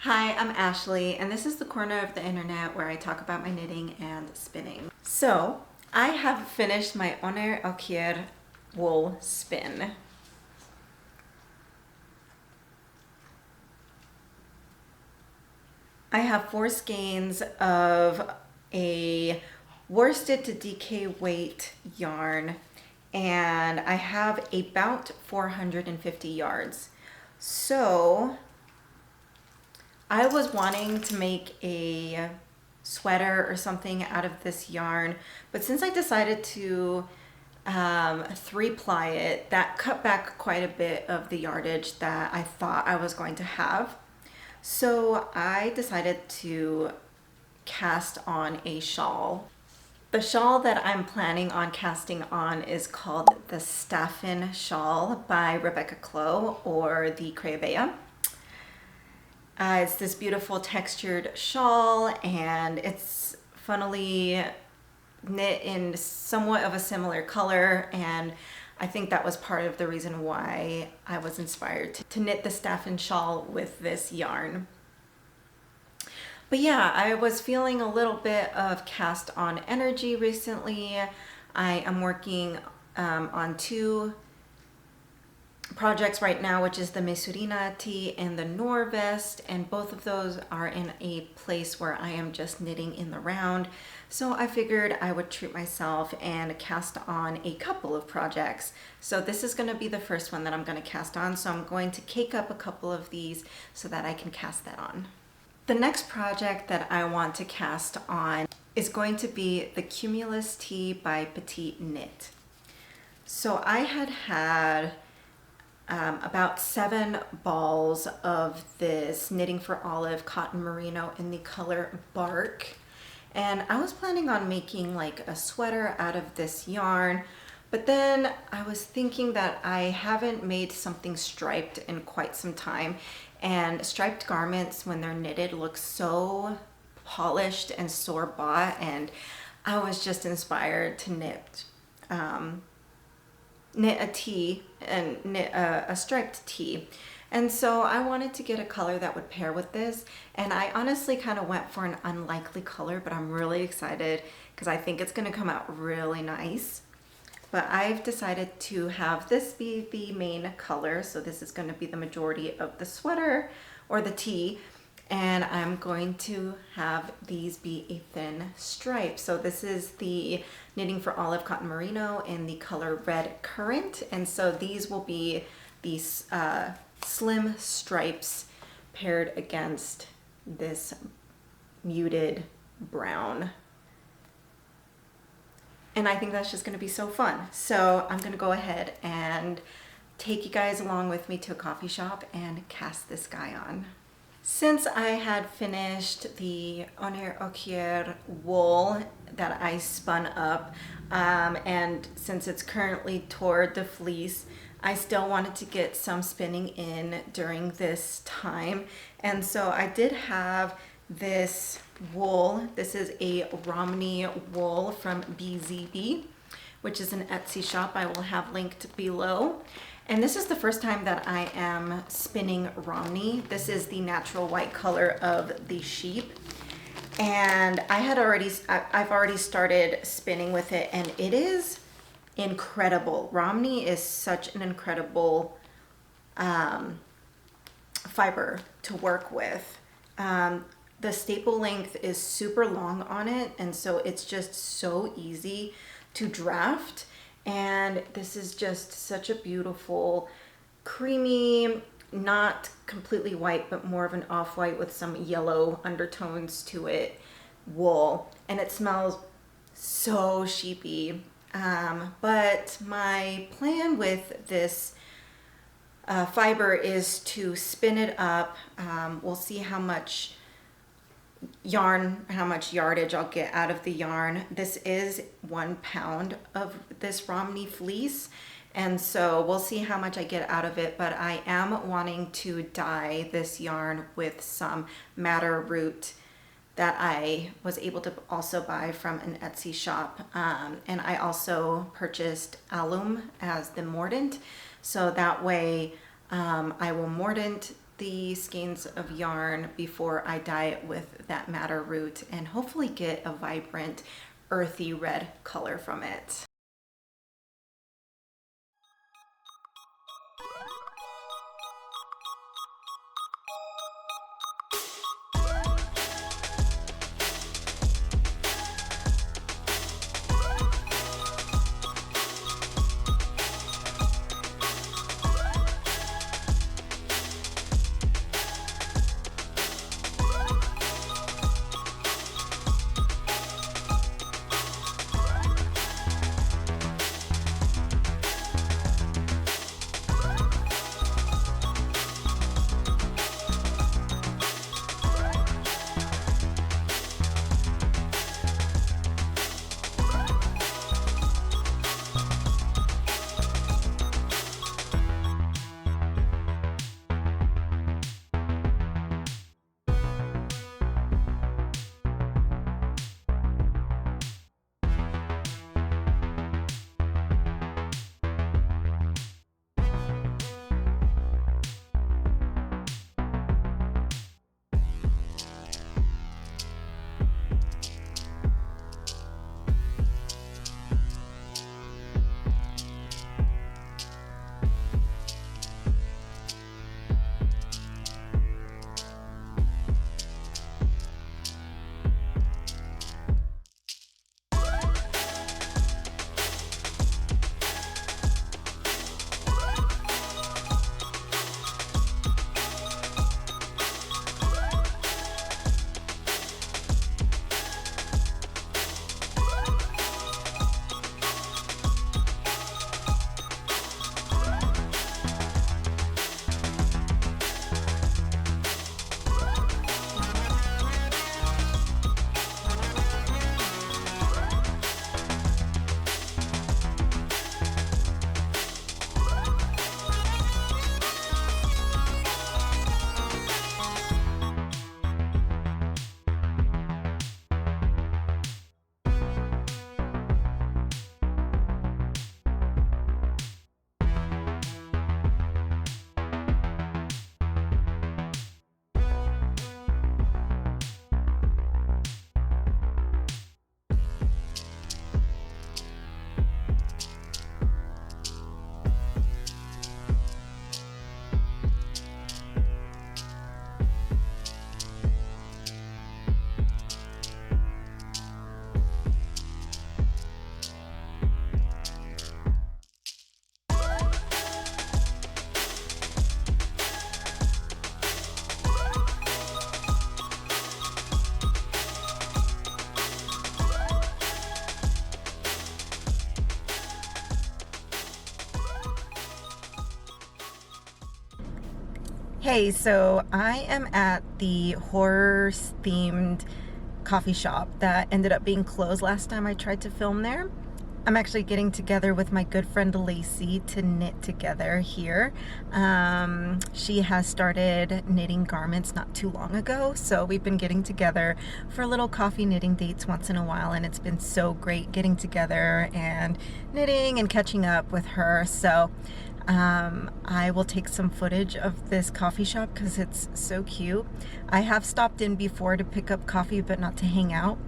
Hi, I'm Ashley, and this is the corner of the internet where I talk about my knitting and spinning. So, I have finished my Oner Okier wool spin. I have 4 skeins of a worsted to DK weight yarn, and I have about 450 yards. So, I was wanting to make a sweater or something out of this yarn, but since I decided to 3-ply it, that cut back quite a bit of the yardage that I thought I was going to have. So I decided to cast on a shawl. The shawl that I'm planning on casting on is called the Scr3am Shawl by Rebecca Clow, or the Scr3am. It's this beautiful textured shawl, and it's funnily knit in somewhat of a similar color, and I think that was part of the reason why I was inspired to knit the Scr3am shawl with this yarn. But yeah, I was feeling a little bit of cast on energy recently. I am working on 2 projects right now, which is the Mesorina tee and the Nor vest, and both of those are in a place where I am just knitting in the round. So I figured I would treat myself and cast on a couple of projects. So this is going to be the first one that I'm going to cast on, so I'm going to cake up a couple of these so that I can cast that on. The next project that I want to cast on is going to be the Cumulus tee by Petite Knit. So I had about 7 balls of this Knitting for Olive cotton merino in the color Bark, and I was planning on making like a sweater out of this yarn, but then I was thinking that I haven't made something striped in quite some time, and striped garments when they're knitted look so polished and store-bought, and I was just inspired to knit a tee and knit a striped tee. And so I wanted to get a color that would pair with this, and I honestly kind of went for an unlikely color, but I'm really excited because I think it's going to come out really nice. But I've decided to have this be the main color, so this is going to be the majority of the sweater or the tee, and I'm going to have these be a thin stripe. So this is the Knitting for Olive cotton merino in the color Red Currant, and so these will be these slim stripes paired against this muted brown. And I think that's just going to be so fun. So I'm going to go ahead and take you guys along with me to a coffee shop and cast this guy on. Since I had finished the Oner Okier wool that I spun up, and since it's currently toward the fleece, I still wanted to get some spinning in during this time. And so I did have this wool. This is a Romney wool from BZB, which is an Etsy shop I will have linked below. And this is the first time that I am spinning Romney. This is the natural white color of the sheep. And I've already started spinning with it, and it is incredible. Romney is such an incredible fiber to work with. The staple length is super long on it, and so it's just so easy to draft. And this is just such a beautiful, creamy, not completely white, but more of an off-white with some yellow undertones to it, wool. And it smells so sheepy. But my plan with this fiber is to spin it up. We'll see how much yardage I'll get out of the yarn. This is 1 pound of this Romney fleece, and so we'll see how much I get out of it, but I am wanting to dye this yarn with some madder root that I was able to also buy from an Etsy shop, and I also purchased alum as the mordant, so that way I will mordant the skeins of yarn before I dye it with that madder root and hopefully get a vibrant earthy red color from it. Hey, so I am at the horror-themed coffee shop that ended up being closed last time I tried to film there. I'm actually getting together with my good friend Lacey to knit together here. She has started knitting garments not too long ago, so we've been getting together for little coffee knitting dates once in a while, and it's been so great getting together and knitting and catching up with her. So I will take some footage of this coffee shop because it's so cute. I have stopped in before to pick up coffee, but not to hang out.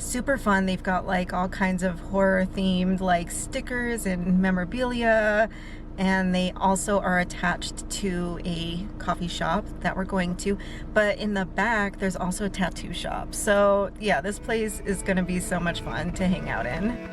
Super fun. They've got like all kinds of horror themed like stickers and memorabilia, and they also are attached to a coffee shop that we're going to, but in the back there's also a tattoo shop. So yeah, this place is gonna be so much fun to hang out in.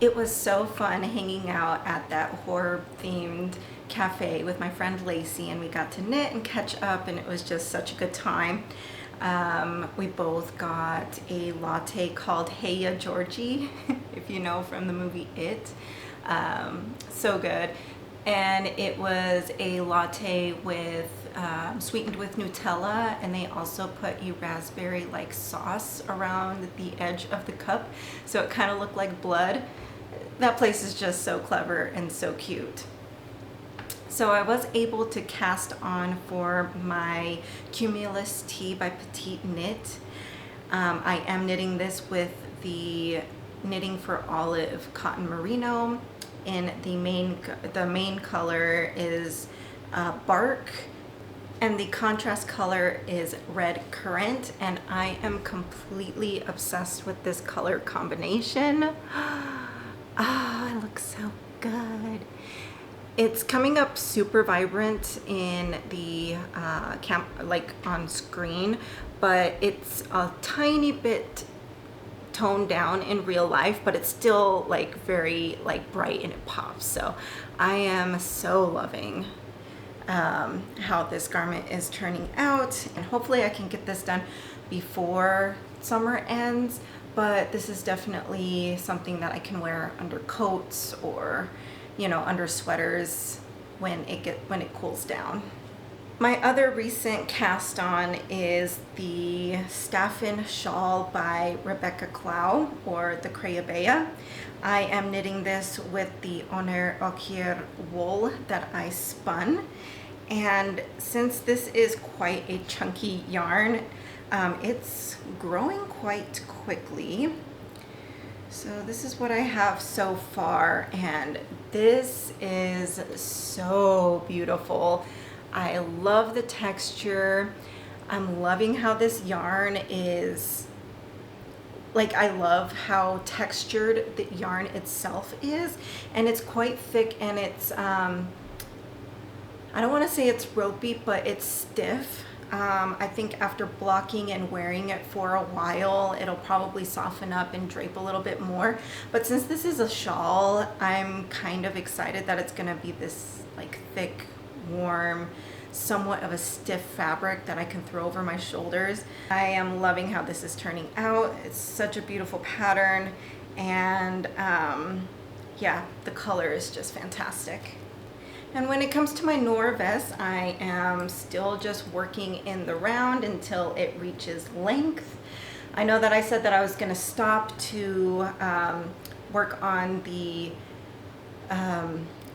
It was so fun hanging out at that horror-themed cafe with my friend Lacey, and we got to knit and catch up, and it was just such a good time. We both got a latte called Hey Ya Georgie, if you know from the movie It. So good. And it was a latte with sweetened with Nutella, and they also put a raspberry like sauce around the edge of the cup, so it kind of looked like blood. That place is just so clever and so cute. So I was able to cast on for my Cumulus Tea by Petite Knit. I am knitting this with the Knitting for Olive cotton merino, and the main color is bark, and the contrast color is red currant, and I am completely obsessed with this color combination. Oh, it looks so good. It's coming up super vibrant in the like on screen, but it's a tiny bit toned down in real life, but it's still like very like bright and it pops. So I am so loving how this garment is turning out, and hopefully I can get this done before summer ends, but this is definitely something that I can wear under coats or, you know, under sweaters when it cools down. My other recent cast on is the Staffen Shawl by Rebecca Clow, or the Crayabea. I am knitting this with the Honor Okier wool that I spun, and since this is quite a chunky yarn, it's growing quite quickly. So this is what I have so far, and this is so beautiful. I love the texture. I'm loving how this yarn is, like, I love how textured the yarn itself is, and it's quite thick, and it's, I don't want to say it's ropey, but it's stiff. I think after blocking and wearing it for a while, it'll probably soften up and drape a little bit more. But since this is a shawl, I'm kind of excited that it's gonna be this like thick, warm, somewhat of a stiff fabric that I can throw over my shoulders. I am loving how this is turning out. It's such a beautiful pattern, and yeah, the color is just fantastic. And when it comes to my Nora vest, I am still just working in the round until it reaches length. I know that I said that I was going to stop to work on the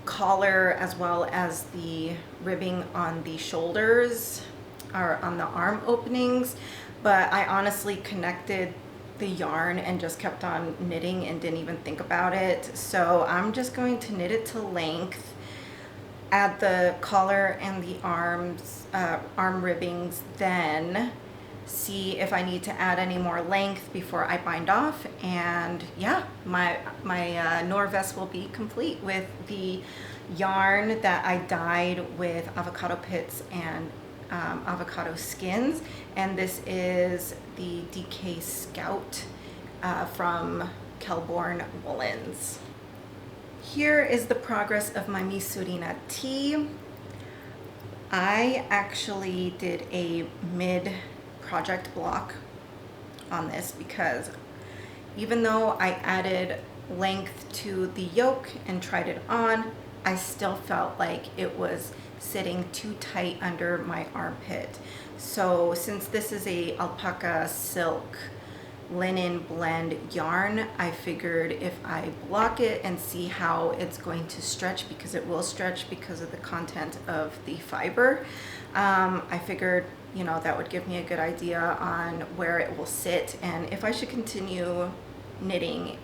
collar as well as the ribbing on the shoulders or on the arm openings, but I honestly connected the yarn and just kept on knitting and didn't even think about it. So I'm just going to knit it to length, add the collar and the arm ribbings, then see if I need to add any more length before I bind off. And yeah, my Nora vest will be complete with the yarn that I dyed with avocado pits and avocado skins. And this is the DK Scout from Kelborn Woolens. Here is the progress of my Mesorina tee. I actually did a mid-project block on this because even though I added length to the yoke and tried it on, I still felt like it was sitting too tight under my armpit. So since this is a alpaca silk linen blend yarn, I figured if I block it and see how it's going to stretch, because it will stretch because of the content of the fiber, I figured, you know, that would give me a good idea on where it will sit and if I should continue knitting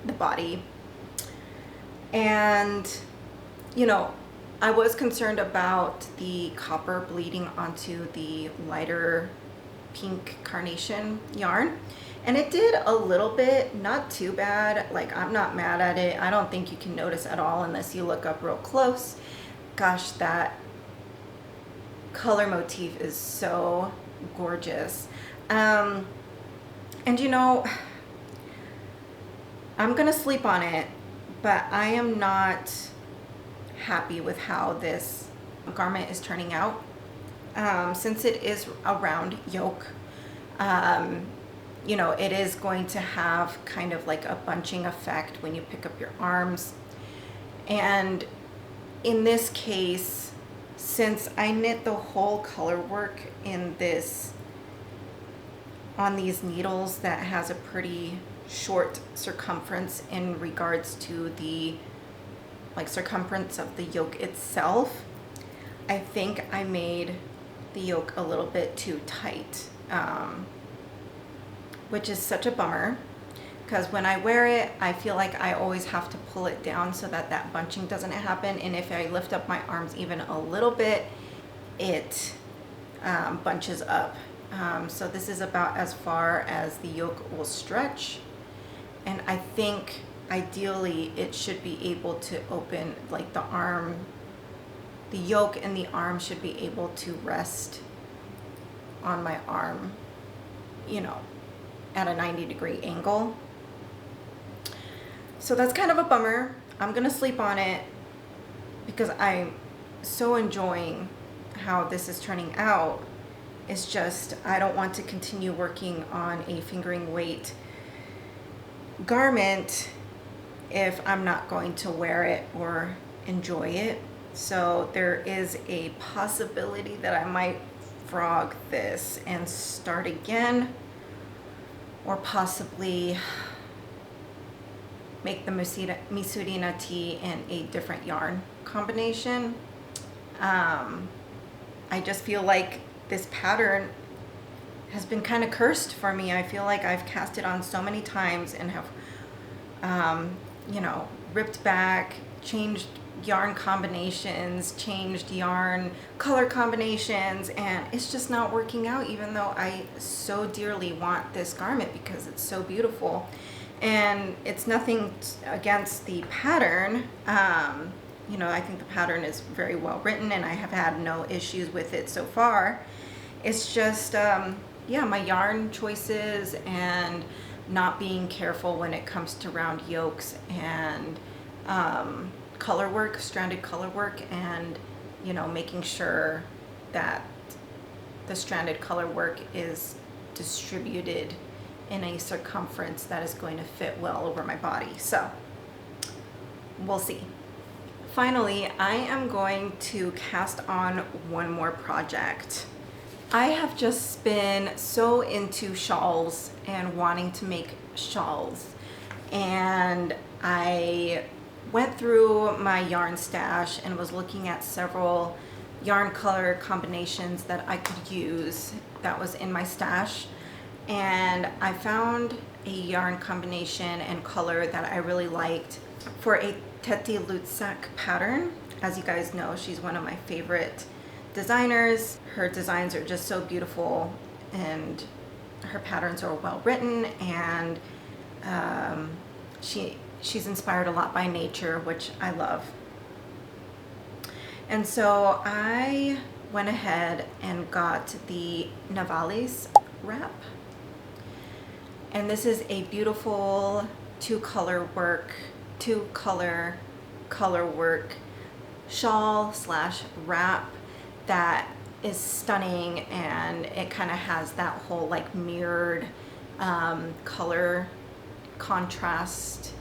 the body. And you know, I was concerned about the copper bleeding onto the lighter pink carnation yarn, and it did a little bit, not too bad. Like, I'm not mad at it. I don't think you can notice at all unless you look up real close. Gosh, that color motif is so gorgeous. And you know, I'm gonna sleep on it but I am not happy with how this garment is turning out. Since it is a round yoke, you know, it is going to have kind of like a bunching effect when you pick up your arms. And in this case, since I knit the whole color work in this, on these needles that has a pretty short circumference in regards to the like circumference of the yoke itself, I think I made the yoke a little bit too tight, which is such a bummer, because when I wear it, I feel like I always have to pull it down so that that bunching doesn't happen. And if I lift up my arms even a little bit, it bunches up. So this is about as far as the yoke will stretch. And I think ideally it should be able to open, like the arm, the yoke and the arm should be able to rest on my arm, you know, at a 90-degree angle. So that's kind of a bummer. I'm gonna sleep on it because I'm so enjoying how this is turning out. It's just, I don't want to continue working on a fingering weight garment if I'm not going to wear it or enjoy it. So there is a possibility that I might frog this and start again, or possibly make the Mesorina tee in a different yarn combination. I just feel like this pattern has been kind of cursed for me. I feel like I've cast it on so many times and have, you know, ripped back, changed yarn combinations, changed yarn color combinations, and it's just not working out, even though I so dearly want this garment because it's so beautiful. And it's nothing against the pattern. You know, I think the pattern is very well written and I have had no issues with it so far. It's just, yeah, my yarn choices and not being careful when it comes to round yokes and color work, stranded color work, and, you know, making sure that the stranded color work is distributed in a circumference that is going to fit well over my body. So we'll see. Finally, I am going to cast on one more project. I have just been so into shawls and wanting to make shawls, and I went through my yarn stash and was looking at several yarn color combinations that I could use that was in my stash, and I found a yarn combination and color that I really liked for a Tete Lutsak pattern. As you guys know, she's one of my favorite designers. Her designs are just so beautiful and her patterns are well written, and she's inspired a lot by nature, which I love. And so I went ahead and got the Navales wrap, and this is a beautiful two color work shawl slash wrap that is stunning, and it kind of has that whole like mirrored color contrast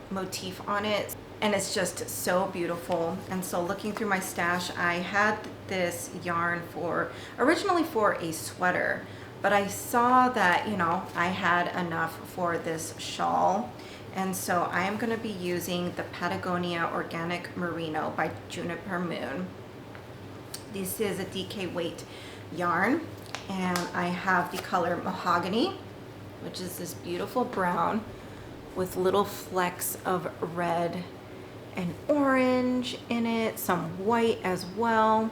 motif on it, and it's just so beautiful. And so looking through my stash, I had this yarn originally for a sweater, but I saw that, you know, I had enough for this shawl. And so I am going to be using the Patagonia Organic Merino by Juniper Moon. This is a DK weight yarn, and I have the color Mahogany, which is this beautiful brown with little flecks of red and orange in it, some white as well.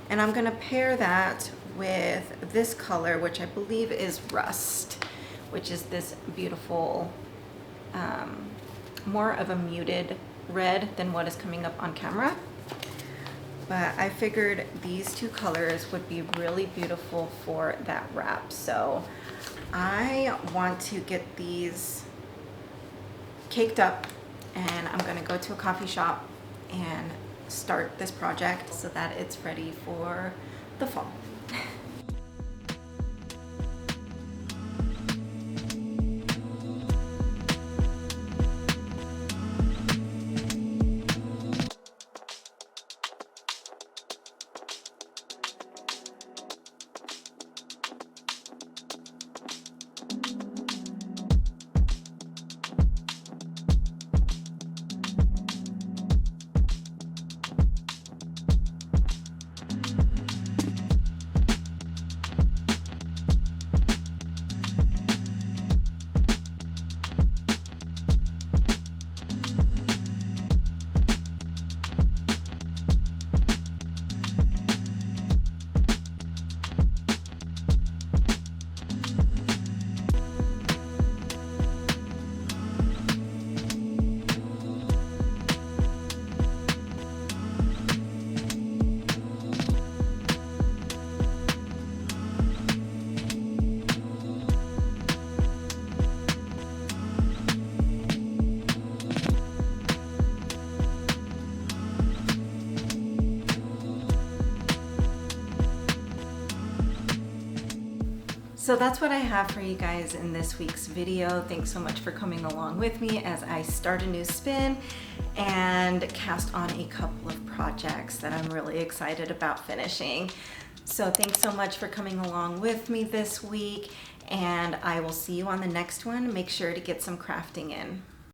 And I'm going to pair that with this color, which I believe is Rust, which is this beautiful, more of a muted red than what is coming up on camera. But I figured these two colors would be really beautiful for that wrap. So I want to get these caked up, and I'm gonna go to a coffee shop and start this project so that it's ready for the fall. So that's what I have for you guys in this week's video. Thanks so much for coming along with me as I start a new spin and cast on a couple of projects that I'm really excited about finishing. So thanks so much for coming along with me this week, and I will see you on the next one. Make sure to get some crafting in.